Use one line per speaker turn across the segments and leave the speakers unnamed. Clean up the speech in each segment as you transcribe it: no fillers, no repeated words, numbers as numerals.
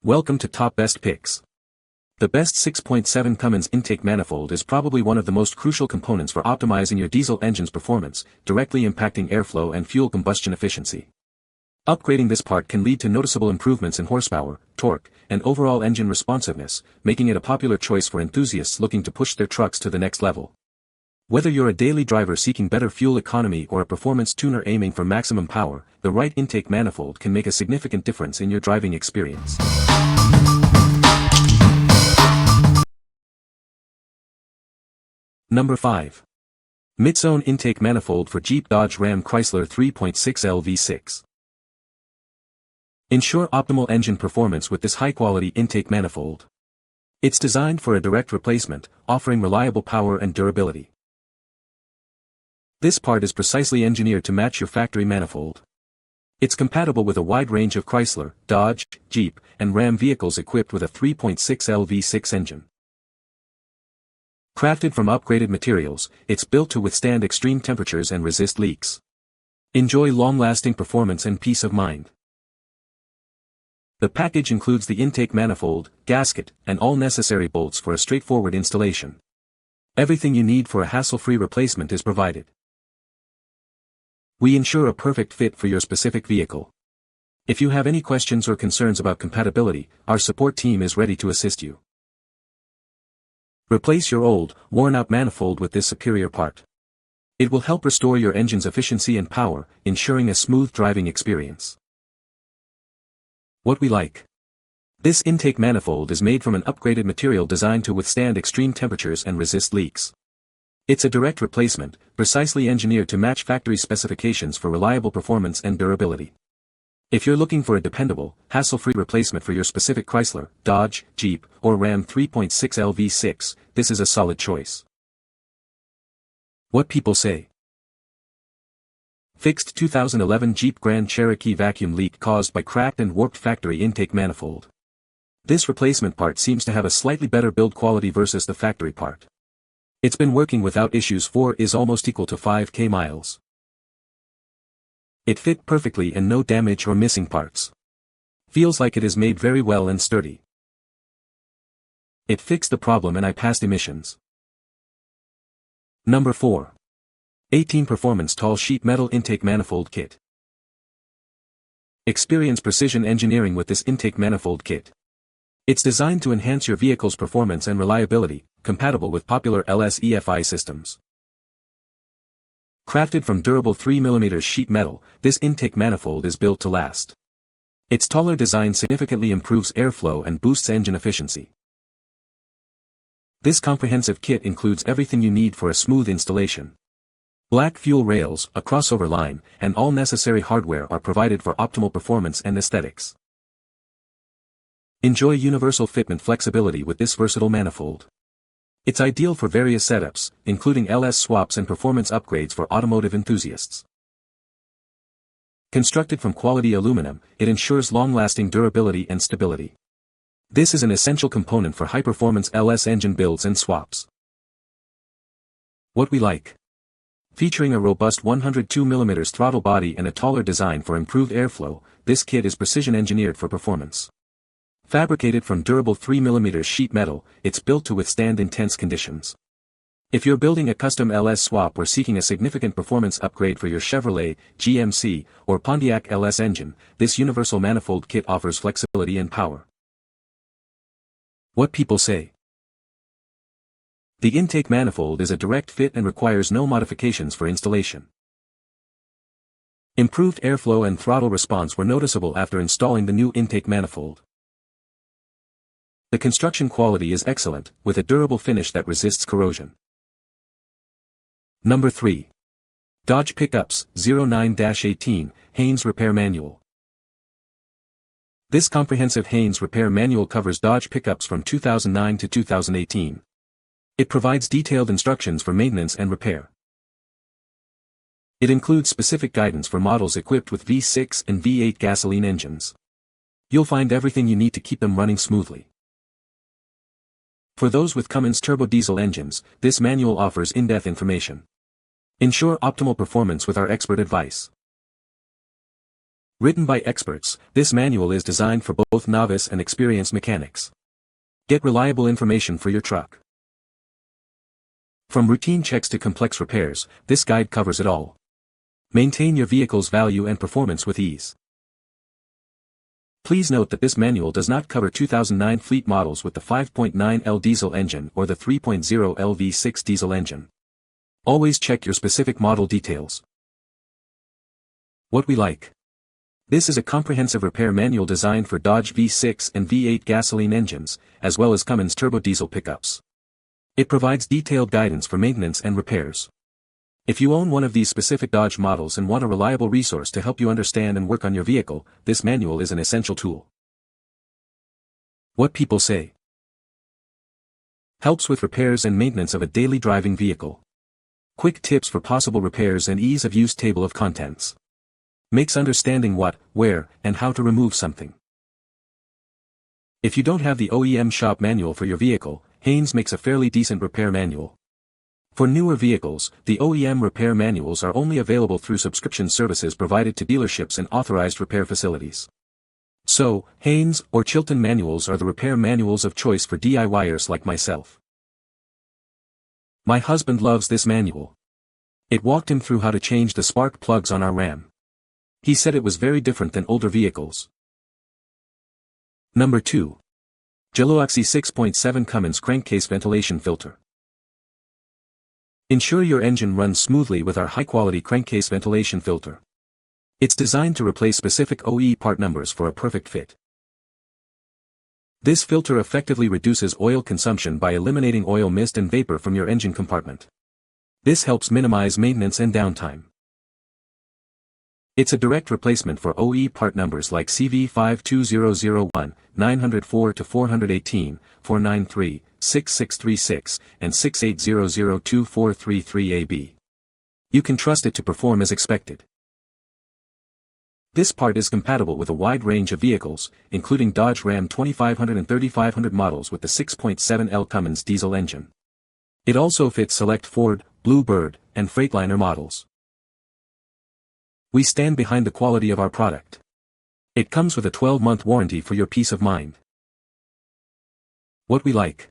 Welcome to Top Best Picks. The best 6.7 Cummins intake manifold is probably one of the most crucial components for optimizing your diesel engine's performance, directly impacting airflow and fuel combustion efficiency. Upgrading this part can lead to noticeable improvements in horsepower, torque, and overall engine responsiveness, making it a popular choice for enthusiasts looking to push their trucks to the next level. Whether you're a daily driver seeking better fuel economy or a performance tuner aiming for maximum power, the right intake manifold can make a significant difference in your driving experience. Number 5. MITZONE Intake Manifold for Jeep Dodge Ram Chrysler 3.6L V6. Ensure optimal engine performance with this high-quality intake manifold. It's designed for a direct replacement, offering reliable power and durability. This part is precisely engineered to match your factory manifold. It's compatible with a wide range of Chrysler, Dodge, Jeep, and Ram vehicles equipped with a 3.6L V6 engine. Crafted from upgraded materials, it's built to withstand extreme temperatures and resist leaks. Enjoy long-lasting performance and peace of mind. The package includes the intake manifold, gasket, and all necessary bolts for a straightforward installation. Everything you need for a hassle-free replacement is provided. We ensure a perfect fit for your specific vehicle. If you have any questions or concerns about compatibility, our support team is ready to assist you. Replace your old, worn-out manifold with this superior part. It will help restore your engine's efficiency and power, ensuring a smooth driving experience. What we like. This intake manifold is made from an upgraded material designed to withstand extreme temperatures and resist leaks. It's a direct replacement, precisely engineered to match factory specifications for reliable performance and durability. If you're looking for a dependable, hassle-free replacement for your specific Chrysler, Dodge, Jeep, or Ram 3.6L V6, this is a solid choice. What people say. Fixed 2011 Jeep Grand Cherokee vacuum leak caused by cracked and warped factory intake manifold. This replacement part seems to have a slightly better build quality versus the factory part. It's been working without issues. 4 is almost equal to 5k miles. It fit perfectly and no damage or missing parts. Feels like it is made very well and sturdy. It fixed the problem and I passed emissions. Number 4. 18 Performance Tall Sheet Metal Intake Manifold Kit. Experience precision engineering with this intake manifold kit. It's designed to enhance your vehicle's performance and reliability, compatible with popular LS/EFI systems. Crafted from durable 3mm sheet metal, this intake manifold is built to last. Its taller design significantly improves airflow and boosts engine efficiency. This comprehensive kit includes everything you need for a smooth installation. Black fuel rails, a crossover line, and all necessary hardware are provided for optimal performance and aesthetics. Enjoy universal fitment flexibility with this versatile manifold. It's ideal for various setups, including LS swaps and performance upgrades for automotive enthusiasts. Constructed from quality aluminum, it ensures long-lasting durability and stability. This is an essential component for high-performance LS engine builds and swaps. What we like. Featuring a robust 102mm throttle body and a taller design for improved airflow, this kit is precision engineered for performance. Fabricated from durable 3mm sheet metal, it's built to withstand intense conditions. If you're building a custom LS swap or seeking a significant performance upgrade for your Chevrolet, GMC, or Pontiac LS engine, this universal manifold kit offers flexibility and power. What people say. The intake manifold is a direct fit and requires no modifications for installation. Improved airflow and throttle response were noticeable after installing the new intake manifold. The construction quality is excellent, with a durable finish that resists corrosion. Number 3. Dodge Pickups 09-18, Haynes Repair Manual. This comprehensive Haynes repair manual covers Dodge pickups from 2009 to 2018. It provides detailed instructions for maintenance and repair. It includes specific guidance for models equipped with V6 and V8 gasoline engines. You'll find everything you need to keep them running smoothly. For those with Cummins turbo diesel engines, this manual offers in-depth information. Ensure optimal performance with our expert advice. Written by experts, this manual is designed for both novice and experienced mechanics. Get reliable information for your truck. From routine checks to complex repairs, this guide covers it all. Maintain your vehicle's value and performance with ease. Please note that this manual does not cover 2009 fleet models with the 5.9L diesel engine or the 3.0L V6 diesel engine. Always check your specific model details. What we like. This is a comprehensive repair manual designed for Dodge V6 and V8 gasoline engines, as well as Cummins turbo diesel pickups. It provides detailed guidance for maintenance and repairs. If you own one of these specific Dodge models and want a reliable resource to help you understand and work on your vehicle, this manual is an essential tool. What people say. Helps with repairs and maintenance of a daily driving vehicle. Quick tips for possible repairs and ease of use table of contents. Makes understanding what, where, and how to remove something. If you don't have the OEM shop manual for your vehicle, Haynes makes a fairly decent repair manual. For newer vehicles, the OEM repair manuals are only available through subscription services provided to dealerships and authorized repair facilities. So, Haynes or Chilton manuals are the repair manuals of choice for DIYers like myself. My husband loves this manual. It walked him through how to change the spark plugs on our Ram. He said it was very different than older vehicles. Number 2. GELUOXI 6.7 Cummins Crankcase Ventilation Filter. Ensure your engine runs smoothly with our high-quality crankcase ventilation filter. It's designed to replace specific OE part numbers for a perfect fit. This filter effectively reduces oil consumption by eliminating oil mist and vapor from your engine compartment. This helps minimize maintenance and downtime. It's a direct replacement for OE part numbers like CV52001, 904-418, 493, 6636, and 68002433AB. You can trust it to perform as expected. This part is compatible with a wide range of vehicles, including Dodge Ram 2500 and 3500 models with the 6.7L Cummins diesel engine. It also fits select Ford, Bluebird, and Freightliner models. We stand behind the quality of our product. It comes with a 12-month warranty for your peace of mind. What we like.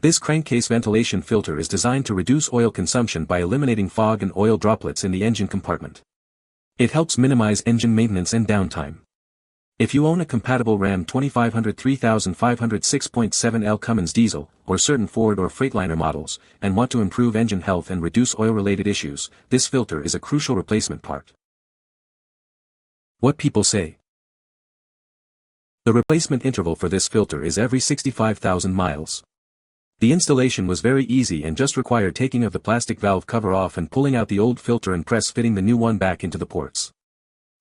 This crankcase ventilation filter is designed to reduce oil consumption by eliminating fog and oil droplets in the engine compartment. It helps minimize engine maintenance and downtime. If you own a compatible Ram 2500 3500 6.7L Cummins diesel, or certain Ford or Freightliner models, and want to improve engine health and reduce oil-related issues, this filter is a crucial replacement part. What people say. The replacement interval for this filter is every 65,000 miles. The installation was very easy and just required taking of the plastic valve cover off and pulling out the old filter and press fitting the new one back into the ports.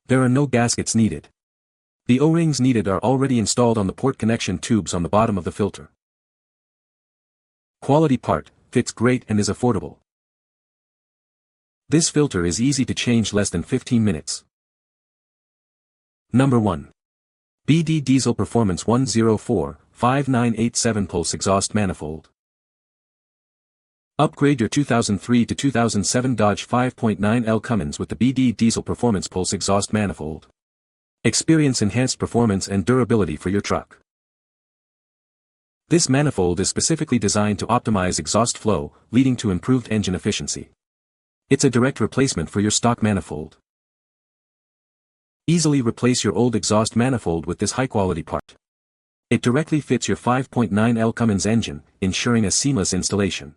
There are no gaskets needed. The O-rings needed are already installed on the port connection tubes on the bottom of the filter. Quality part, fits great and is affordable. This filter is easy to change, less than 15 minutes. Number 1. BD Diesel Performance 104-5987 Pulse Exhaust Manifold. Upgrade your 2003 to 2007 Dodge 5.9L Cummins with the BD Diesel Performance Pulse Exhaust Manifold. Experience enhanced performance and durability for your truck. This manifold is specifically designed to optimize exhaust flow, leading to improved engine efficiency. It's a direct replacement for your stock manifold. Easily replace your old exhaust manifold with this high-quality part. It directly fits your 5.9L Cummins engine, ensuring a seamless installation.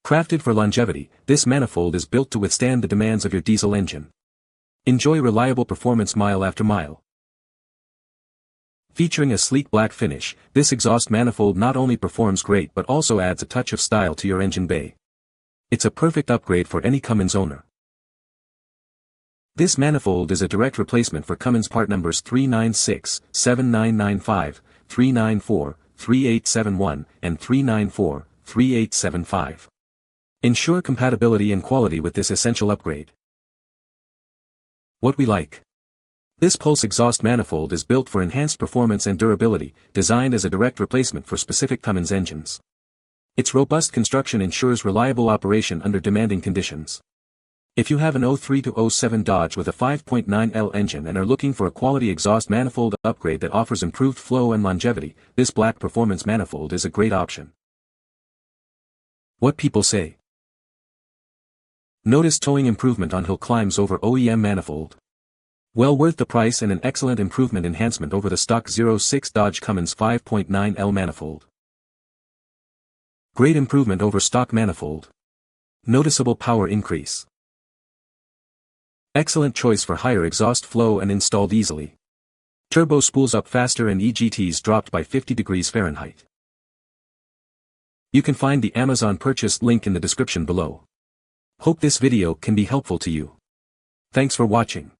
Crafted for longevity, this manifold is built to withstand the demands of your diesel engine. Enjoy reliable performance mile after mile. Featuring a sleek black finish, this exhaust manifold not only performs great but also adds a touch of style to your engine bay. It's a perfect upgrade for any Cummins owner. This manifold is a direct replacement for Cummins part numbers 396, 7995, 394, 3871, and 394, 3875. Ensure compatibility and quality with this essential upgrade. What we like. This pulse exhaust manifold is built for enhanced performance and durability, designed as a direct replacement for specific Cummins engines. Its robust construction ensures reliable operation under demanding conditions. If you have an 03 to 07 Dodge with a 5.9L engine and are looking for a quality exhaust manifold upgrade that offers improved flow and longevity, this black performance manifold is a great option. What people say. Notice towing improvement on hill climbs over OEM manifold. Well worth the price and an excellent improvement enhancement over the stock 06 Dodge Cummins 5.9L manifold. Great improvement over stock manifold. Noticeable power increase. Excellent choice for higher exhaust flow and installed easily. Turbo spools up faster and EGTs dropped by 50 degrees Fahrenheit. You can find the Amazon purchase link in the description below. Hope this video can be helpful to you. Thanks for watching.